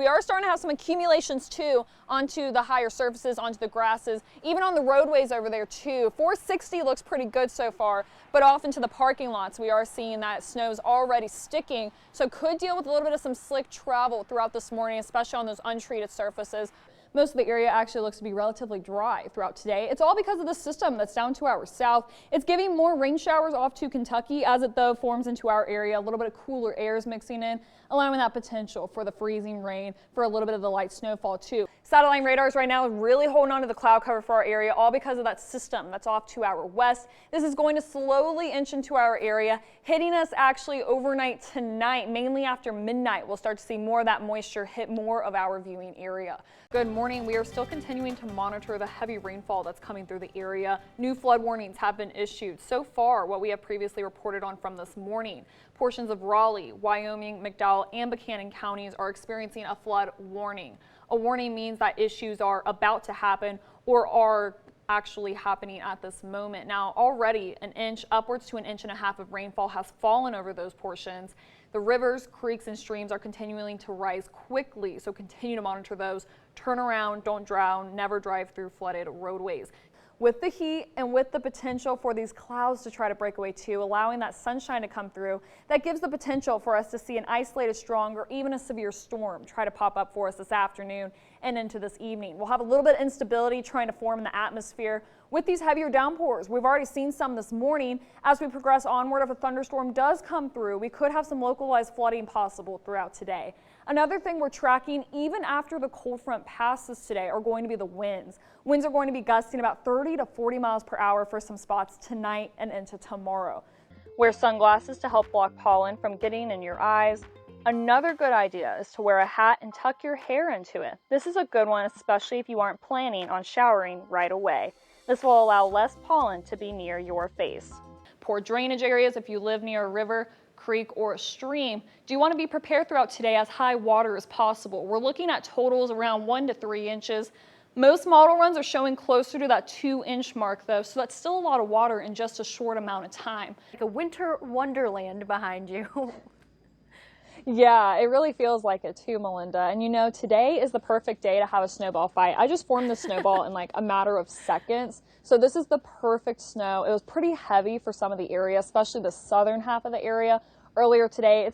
We are starting to have some accumulations too onto the higher surfaces, onto the grasses, even on the roadways over there too. 460 looks pretty good so far, but off into the parking lots we are seeing that snow's already sticking, so could deal with a little bit of some slick travel throughout this morning, especially on those untreated surfaces. Most of the area actually looks to be relatively dry throughout today. It's all because of the system that's down to our south. It's giving more rain showers off to Kentucky as it though forms into our area. A little bit of cooler air is mixing in, allowing that potential for the freezing rain, for a little bit of the light snowfall too. Satellite radars right now is really holding on to the cloud cover for our area, all because of that system that's off to our west. This is going to slowly inch into our area, hitting us actually overnight tonight, mainly after midnight. We'll start to see more of that moisture hit more of our viewing area. Good morning. We are still continuing to monitor the heavy rainfall that's coming through the area. New flood warnings have been issued. So far, what we have previously reported on from this morning, portions of Raleigh, Wyoming, McDowell, and Buchanan counties are experiencing a flood warning. A warning means that issues are about to happen or are actually happening at this moment. Now, already an inch, upwards to an inch and a half of rainfall has fallen over those portions. The rivers, creeks, and streams are continuing to rise quickly, so continue to monitor those. Turn around, don't drown, never drive through flooded roadways. With the heat and with the potential for these clouds to try to break away too, allowing that sunshine to come through, that gives the potential for us to see an isolated strong or even a severe storm try to pop up for us this afternoon and into this evening. We'll have a little bit of instability trying to form in the atmosphere with these heavier downpours. We've already seen some this morning. As we progress onward, if a thunderstorm does come through, we could have some localized flooding possible throughout today. Another thing we're tracking, even after the cold front passes today, are going to be the winds. Winds are going to be gusting about 30 to 40 miles per hour for some spots tonight and into tomorrow. Wear sunglasses to help block pollen from getting in your eyes. Another good idea is to wear a hat and tuck your hair into it. This is a good one, especially if you aren't planning on showering right away. This will allow less pollen to be near your face. Poor drainage areas if you live near a river, creek, or a stream. Do you want to be prepared throughout today as high water as possible? We're looking at totals around 1 to 3 inches. Most model runs are showing closer to that 2-inch mark though, so that's still a lot of water in just a short amount of time. Like a winter wonderland behind you. Yeah, it really feels like it too, Melinda. And you know, today is the perfect day to have a snowball fight. I just formed the snowball in like a matter of seconds. So this is the perfect snow. It was pretty heavy for some of the area, especially the southern half of the area earlier today.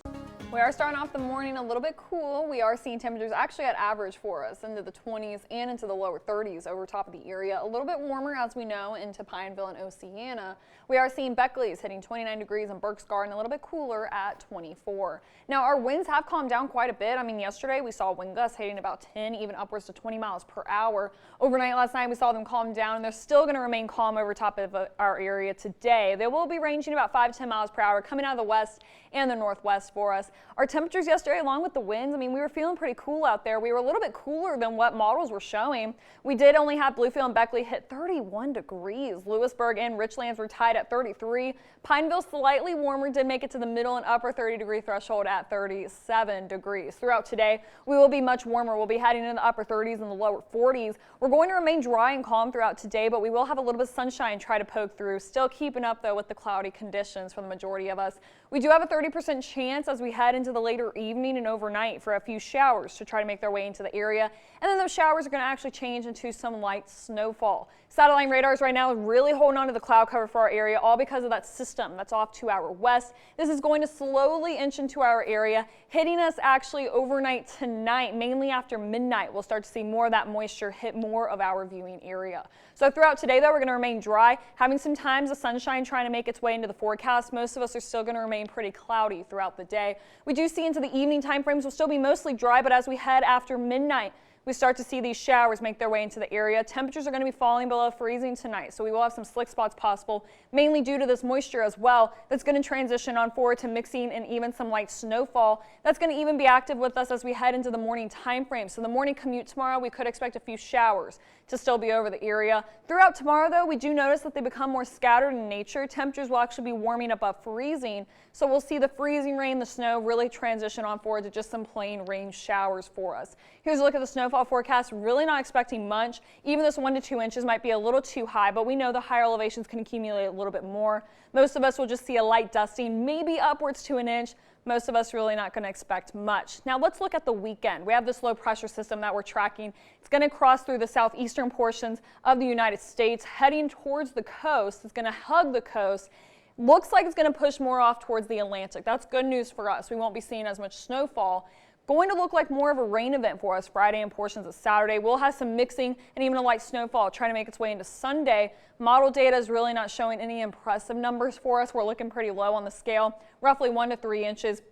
We are starting off the morning a little bit cool. We are seeing temperatures actually at average for us into the 20s and into the lower 30s over top of the area. A little bit warmer, as we know, into Pineville and Oceana. We are seeing Beckley's hitting 29 degrees and Berks Garden a little bit cooler at 24. Now, our winds have calmed down quite a bit. I mean, yesterday we saw wind gusts hitting about 10, even upwards to 20 miles per hour. Overnight last night we saw them calm down, and they're still going to remain calm over top of our area today. They will be ranging about 5 to 10 miles per hour coming out of the west and the northwest for us. Our temperatures yesterday, along with the winds, I mean, we were feeling pretty cool out there. We were a little bit cooler than what models were showing. We did only have Bluefield and Beckley hit 31 degrees. Lewisburg and Richlands were tied at 33. Pineville, slightly warmer, did make it to the middle and upper 30-degree threshold at 37 degrees. Throughout today, we will be much warmer. We'll be heading into the upper 30s and the lower 40s. We're going to remain dry and calm throughout today, but we will have a little bit of sunshine try to poke through. Still keeping up, though, with the cloudy conditions for the majority of us. We do have a 30% chance as we head into the later evening and overnight for a few showers to try to make their way into the area. And then those showers are going to actually change into some light snowfall. Satellite radars right now is really holding on to the cloud cover for our area, all because of that system that's off to our west. This is going to slowly inch into our area, hitting us actually overnight tonight, mainly after midnight. We'll start to see more of that moisture hit more of our viewing area. So throughout today, though, we're going to remain dry, having some times of sunshine trying to make its way into the forecast. Most of us are still going to remain pretty cloudy throughout the day. We do see into the evening time frames will still be mostly dry, but as we head after midnight, we start to see these showers make their way into the area. Temperatures are going to be falling below freezing tonight, so we will have some slick spots possible, mainly due to this moisture as well. That's going to transition on forward to mixing and even some light snowfall. That's going to even be active with us as we head into the morning time frame. So the morning commute tomorrow, we could expect a few showers to still be over the area. Throughout tomorrow, though, we do notice that they become more scattered in nature. Temperatures will actually be warming above freezing, so we'll see the freezing rain, the snow really transition on forward to just some plain rain showers for us. Here's a look at the snowfall snowfall forecast, really not expecting much. Even this 1 to 2 inches might be a little too high, but we know the higher elevations can accumulate a little bit more. Most of us will just see a light dusting, maybe upwards to an inch. Most of us really not going to expect much. Now let's look at the weekend. We have this low pressure system that we're tracking. It's going to cross through the southeastern portions of the United States, heading towards the coast. It's going to hug the coast. Looks like it's going to push more off towards the Atlantic. That's good news for us. We won't be seeing as much snowfall. Going to look like more of a rain event for us Friday and portions of Saturday. We'll have some mixing and even a light snowfall trying to make its way into Sunday. Model data is really not showing any impressive numbers for us. We're looking pretty low on the scale, roughly 1 to 3 inches.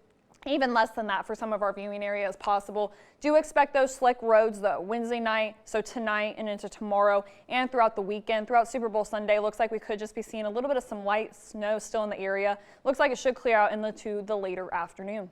Even less than that for some of our viewing areas possible. Do expect those slick roads though Wednesday night, so tonight and into tomorrow and throughout the weekend. Throughout Super Bowl Sunday, looks like we could just be seeing a little bit of some light snow still in the area. Looks like it should clear out into the later afternoon.